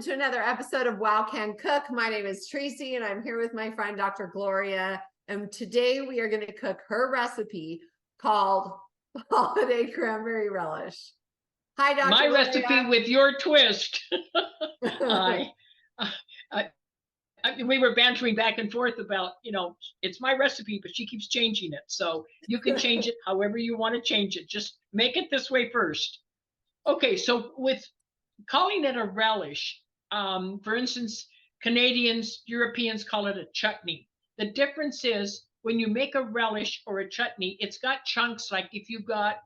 to another episode of WoW Can Cook. My name is Tracy and I'm here with my friend Dr. Gloria. And today we are going to cook her recipe called Holiday Cranberry Relish. Hi, Dr. My Gloria. recipe with your twist. We were bantering back and forth about, it's my recipe, but she keeps changing it. So you can change it however you want to change it. Just make it this way first. Okay, so with calling it a relish, for instance, Canadians, Europeans call it a chutney. The difference is when you make a relish or a chutney, it's got chunks like if you got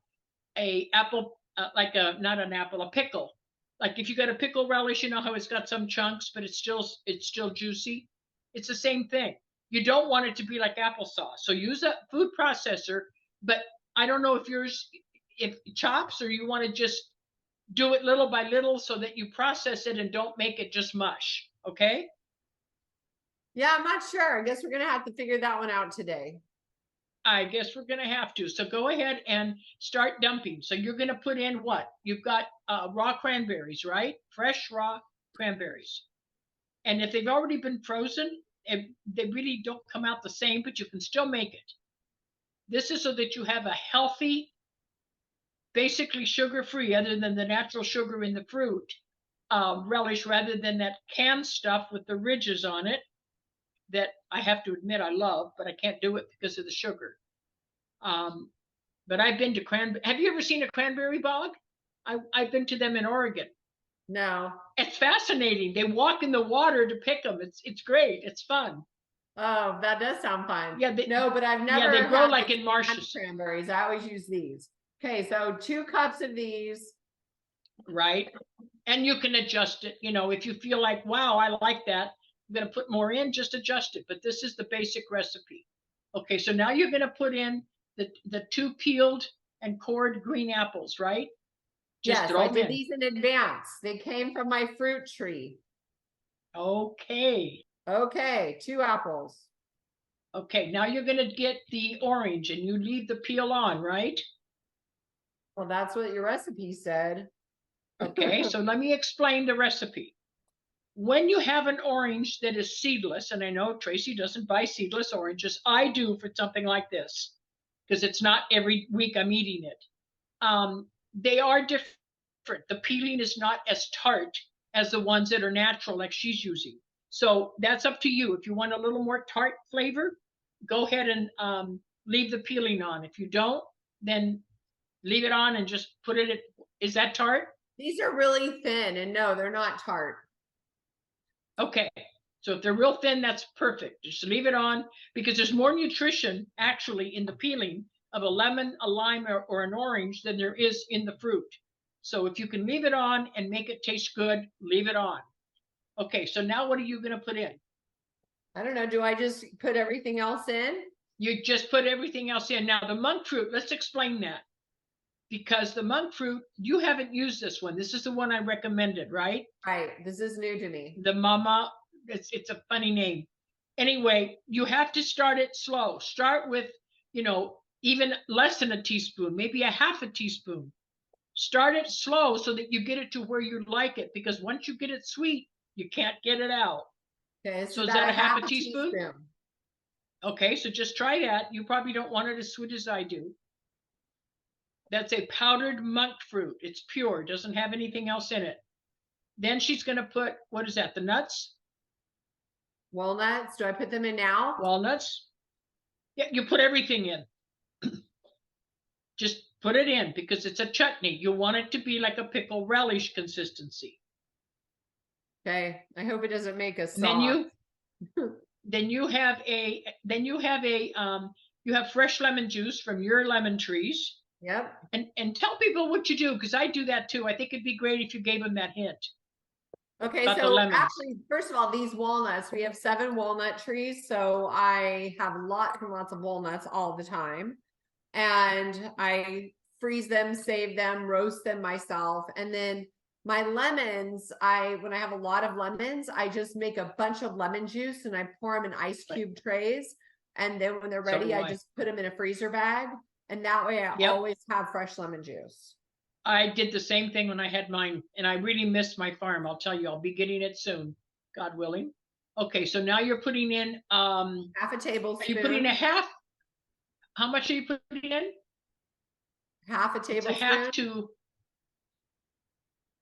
a apple, not an apple, a pickle. Like if you got a pickle relish, you know how it's got some chunks, but it's still juicy. It's the same thing. You don't want it to be like applesauce. So use a food processor, but I don't know if if chops or you want to just do it little by little so that you process it and don't make it just mush. Okay? Yeah, I'm not sure. I guess we're going to have to figure that one out today. I guess we're going to have to. So go ahead and start dumping. So you're going to put in what? You've got raw cranberries, right? Fresh raw cranberries. And if they've already been frozen, they really don't come out the same, but you can still make it. This is so that you have a healthy, basically sugar-free, other than the natural sugar in the fruit, relish, rather than that canned stuff with the ridges on it that I have to admit I love, but I can't do it because of the sugar. But I've been to cranberry. Have you ever seen a cranberry bog? I've been to them in Oregon. No. It's fascinating. They walk in the water to pick them. It's great. It's fun. Oh, that does sound fun. Yeah. No, but I've never. Yeah, they grow like in marshes. Cranberries. I always use these. Okay, so 2 cups of these. Right. And you can adjust it. If you feel like, wow, I like that, I'm going to put more in, just adjust it. But this is the basic recipe. Okay, so now you're going to put in the 2 peeled and cored green apples, right? Yes, I did these in advance. They came from my fruit tree. Okay. Okay, 2 apples. Okay, now you're going to get the orange and you leave the peel on, right? Well, that's what your recipe said. Okay, so let me explain the recipe. When you have an orange that is seedless, and I know Tracy doesn't buy seedless oranges, I do for something like this, because it's not every week I'm eating it. They are different. The peeling is not as tart as the ones that are natural like she's using. So that's up to you. If you want a little more tart flavor, go ahead and leave the peeling on. If you don't, then leave it on and just put it in. Is that tart? These are really thin, and no, they're not tart. Okay. So if they're real thin, that's perfect. Just leave it on, because there's more nutrition actually in the peeling of a lemon, a lime, or an orange than there is in the fruit. So if you can leave it on and make it taste good, leave it on. Okay, so now what are you going to put in? I don't know. Do I just put everything else in? You just put everything else in. Now the monk fruit, let's explain that. Because the monk fruit, you haven't used this one. This is the one I recommended, right? Right. This is new to me. The mama, it's a funny name. Anyway, you have to start it slow. Start with, even less than a teaspoon, maybe a half a teaspoon. Start it slow so that you get it to where you like it, because once you get it sweet, you can't get it out. Okay, so is that a half a teaspoon? Okay, so just try that. You probably don't want it as sweet as I do. That's a powdered monk fruit. It's pure, doesn't have anything else in it. Then she's going to put, what is that, the nuts? Walnuts. Do I put them in now? Walnuts. Yeah, you put everything in. Just put it in, because it's a chutney. You want it to be like a pickle relish consistency. Okay. I hope it doesn't make us soft. Then you have fresh lemon juice from your lemon trees. Yep. And tell people what you do, because I do that too. I think it'd be great if you gave them that hint. Okay, so actually, first of all, these walnuts, we have 7 walnut trees, so I have lots and lots of walnuts all the time. And I freeze them, save them, roast them myself. And then my lemons, when I have a lot of lemons, I just make a bunch of lemon juice and I pour them in ice cube trays. And then when they're ready, I just put them in a freezer bag. And that way I always have fresh lemon juice. I did the same thing when I had mine, and I really missed my farm. I'll tell you, I'll be getting it soon, God willing. Okay, so now you're putting in half a tablespoon. Are you putting a half? How much are you putting in? Half a tablespoon. It's a half to.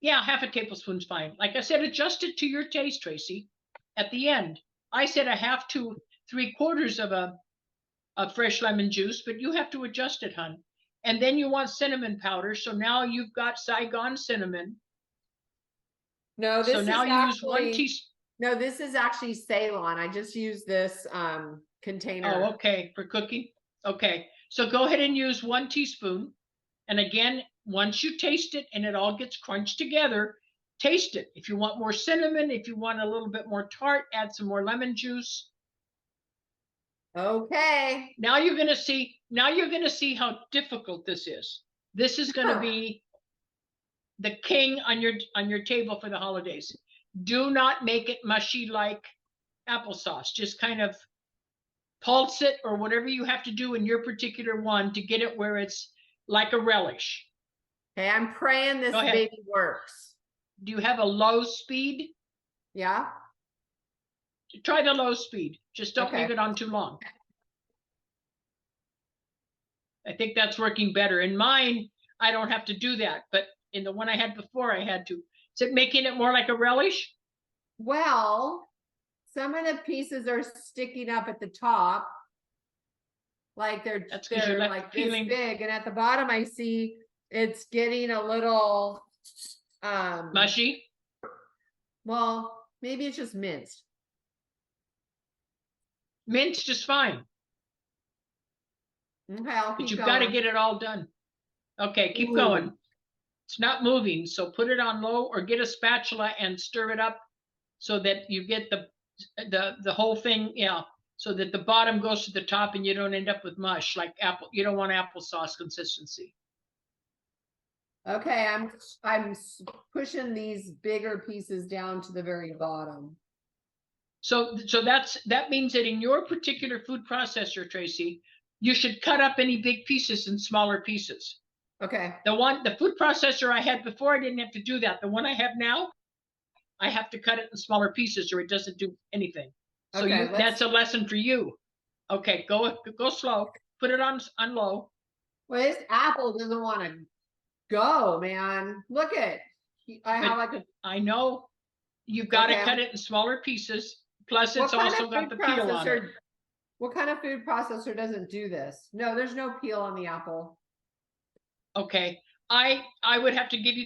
Yeah, half a tablespoon's fine. Like I said, adjust it to your taste, Tracy. At the end, I said a half to 3/4 of a fresh lemon juice, but you have to adjust it, hon. And then you want cinnamon powder. So now you've got Saigon cinnamon. No, this so now is you actually, use 1 teaspoon. No, this is actually Ceylon. I just use this container. Oh, okay, for cooking. Okay, so go ahead and use 1 teaspoon. And again, once you taste it and it all gets crunched together, taste it. If you want more cinnamon, if you want a little bit more tart, add some more lemon juice. Okay. Now you're going to see how difficult this is. This is going to be the king on your table for the holidays. Do not make it mushy like applesauce. Just kind of pulse it or whatever you have to do in your particular one to get it where it's like a relish. Okay, I'm praying this baby works. Do you have a low speed? Yeah. Try the low speed. Just don't leave it on too long. I think that's working better. In mine, I don't have to do that, but in the one I had before, I had to. Is it making it more like a relish? Well, some of the pieces are sticking up at the top. Like they're like this big, and at the bottom I see it's getting a little mushy. Well, maybe it's just minced. Minced is fine. Okay, but you've got to get it all done. Okay, keep going. It's not moving, so put it on low or get a spatula and stir it up so that you get the whole thing, so that the bottom goes to the top and you don't end up with mush like apple. You don't want applesauce consistency. Okay, I'm pushing these bigger pieces down to the very bottom. So that means that in your particular food processor, Tracy, you should cut up any big pieces in smaller pieces. Okay. The food processor I had before, I didn't have to do that. The one I have now, I have to cut it in smaller pieces or it doesn't do anything. So that's a lesson for you. Okay, go slow. Put it on low. Well, this apple doesn't want to go, man. Look at I know. You've got to cut it in smaller pieces. Plus, it's also got the peel on it. What kind of food processor doesn't do this? No, there's no peel on the apple. Okay. I would have to give you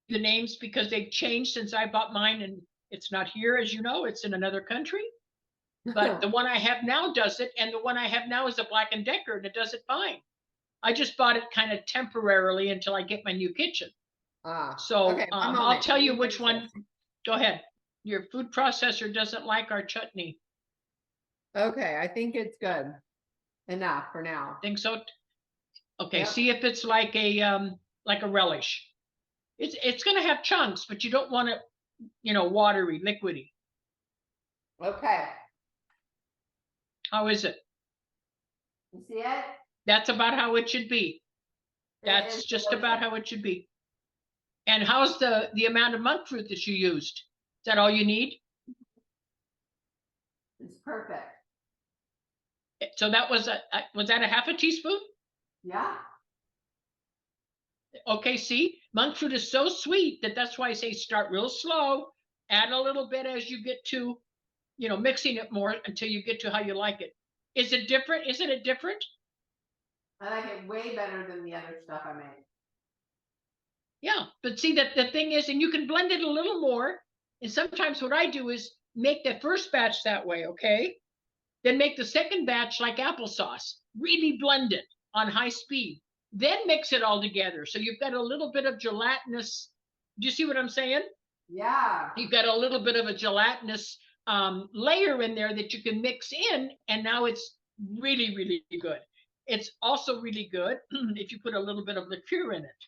the names because they've changed since I bought mine, and it's not here, as you know, it's in another country. But the one I have now does it, and the one I have now is a Black & Decker, and it does it fine. I just bought it kind of temporarily until I get my new kitchen. So I'll tell you which one. Go ahead. Your food processor doesn't like our chutney. Okay, I think it's good enough for now. Think so? Okay, see if it's like a relish. It's going to have chunks, but you don't want it, watery, liquidy. Okay. How is it? You see it? That's about how it should be. That's just about how it should be. And how's the amount of monk fruit that you used? Is that all you need? It's perfect. So that was that a half a teaspoon? Yeah. Okay, see, monk fruit is so sweet that's why I say start real slow, add a little bit as you get to, mixing it more until you get to how you like it. Is it different? Isn't it different? I like it way better than the other stuff I made. Yeah, but see that the thing is, and you can blend it a little more. And sometimes what I do is make the first batch that way, okay? Then make the second batch like applesauce, really blend it on high speed. Then mix it all together. So you've got a little bit of gelatinous. Do you see what I'm saying? Yeah. You've got a little bit of a gelatinous layer in there that you can mix in, and now it's really, really good. It's also really good if you put a little bit of liqueur in it.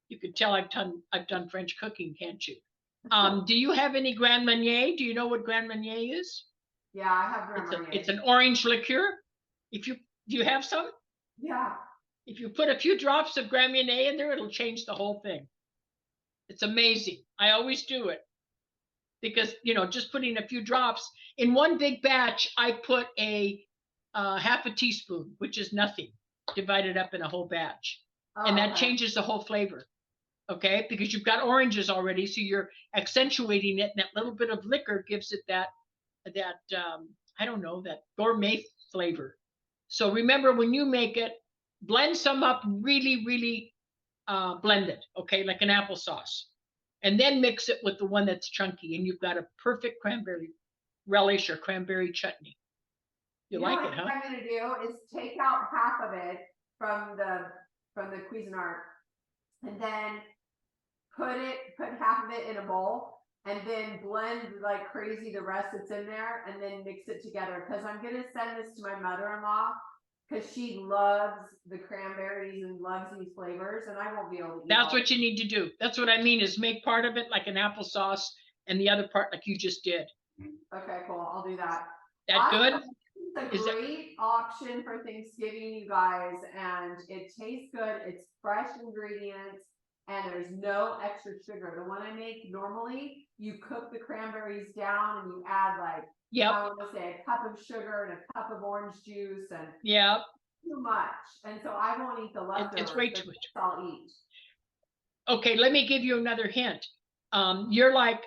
You can tell I've done French cooking, can't you? Do you have any Grand Marnier? Do you know what Grand Marnier is? Yeah, I have Grand Marnier. It's an orange liqueur. Do you have some? Yeah. If you put a few drops of Grand Marnier in there, it'll change the whole thing. It's amazing. I always do it because, you know, just putting a few drops in one big batch, I put a half a teaspoon, which is nothing, divided up in a whole batch. And that changes the whole flavor. Okay, because you've got oranges already, so you're accentuating it, and that little bit of liquor gives it that I don't know, that gourmet flavor. So remember, when you make it, blend some up really, really blended, okay, like an applesauce, and then mix it with the one that's chunky, and you've got a perfect cranberry relish or cranberry chutney. You like it, huh? What I'm going to do is take out half of it from the Cuisinart, and then put half of it in a bowl, and then blend like crazy the rest that's in there, and then mix it together. Because I'm going to send this to my mother-in-law, because she loves the cranberries and loves these flavors, and I won't be able to eat That's what you need to do. That's what I mean, is make part of it like an applesauce and the other part like you just did. Okay, cool. I'll do that. That good? It's a great option for Thanksgiving, you guys, and it tastes good. It's fresh ingredients, and there's no extra sugar. The one I make normally, you cook the cranberries down and you add like, I want to say a cup of sugar and a cup of orange juice, and too much. And so I won't eat the leftovers. It's way too much. I'll eat. Okay, let me give you another hint. You're like,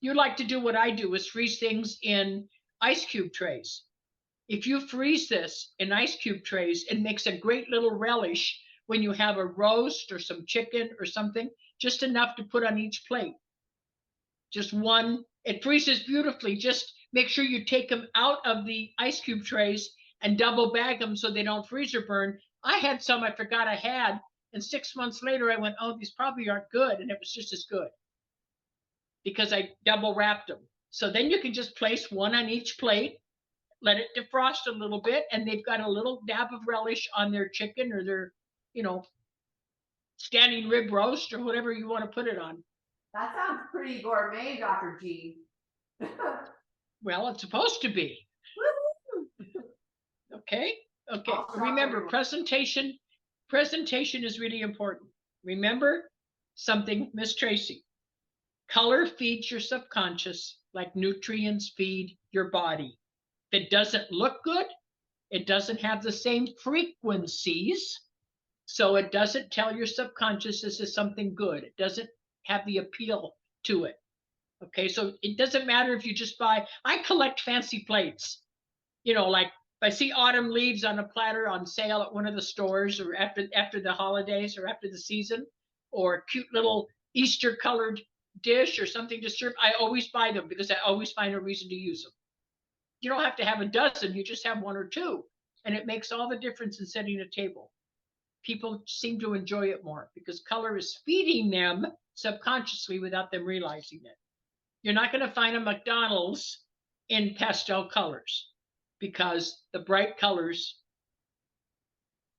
you like to do what I do, is freeze things in ice cube trays. If you freeze this in ice cube trays, it makes a great little relish when you have a roast or some chicken or something, just enough to put on each plate. Just one. It freezes beautifully. Just make sure you take them out of the ice cube trays and double bag them so they don't freeze or burn. I had some I forgot I had, and 6 months later I went, oh, these probably aren't good, and it was just as good because I double wrapped them. So then you can just place one on each plate, let it defrost a little bit, and they've got a little dab of relish on their chicken or their, you know, standing rib roast or whatever you want to put it on. That sounds pretty gourmet, Dr. G. Well, it's supposed to be. Okay. Remember, presentation is really important. Remember something, Miss Tracy. Color feeds your subconscious like nutrients feed your body. If it doesn't look good, it doesn't have the same frequencies, so it doesn't tell your subconscious this is something good. It doesn't have the appeal to it. Okay, so it doesn't matter if you just buy. I collect fancy plates. You know, like if I see autumn leaves on a platter on sale at one of the stores, or after the holidays or after the season, or a cute little Easter colored dish or something to serve, I always buy them because I always find a reason to use them. You don't have to have a dozen, you just have one or two, and it makes all the difference in setting a table. People seem to enjoy it more because color is feeding them subconsciously without them realizing it. You're not going to find a McDonald's in pastel colors because the bright colors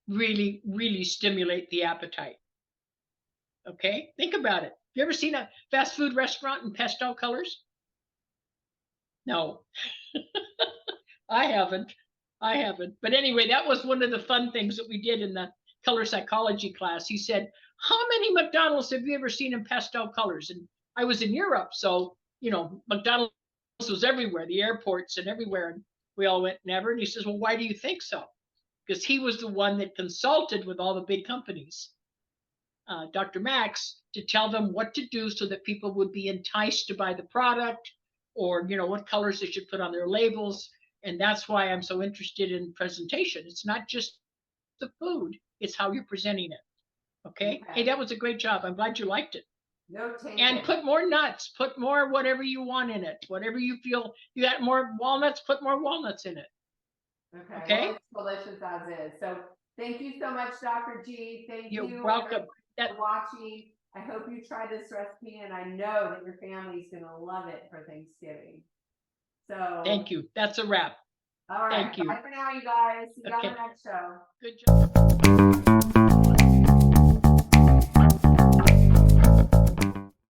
really, really stimulate the appetite. Okay, think about it. You ever seen a fast food restaurant in pastel colors? No, I haven't. But anyway, that was one of the fun things that we did in the color psychology class. He said, how many McDonald's have you ever seen in pastel colors? And I was in Europe, so, you know, McDonald's was everywhere, the airports and everywhere. And we all went, never. And he says, well, why do you think so? Because he was the one that consulted with all the big companies, Dr. Max, to tell them what to do so that people would be enticed to buy the product, or, you know, what colors they should put on their labels. And that's why I'm so interested in presentation. It's not just the food, it's how you're presenting it. Okay. Hey, that was a great job. I'm glad you liked it. No taste. And put more nuts, put more whatever you want in it. Whatever you feel, you got more walnuts, put more walnuts in it. Okay. Well, it's delicious as is. So thank you so much, Dr. G. Thank you. You're welcome. For watching. I hope you try this recipe, and I know that your family's going to love it for Thanksgiving. So thank you. That's a wrap. All right. Thank you. Bye for now, you guys. See you on the next show. Good job.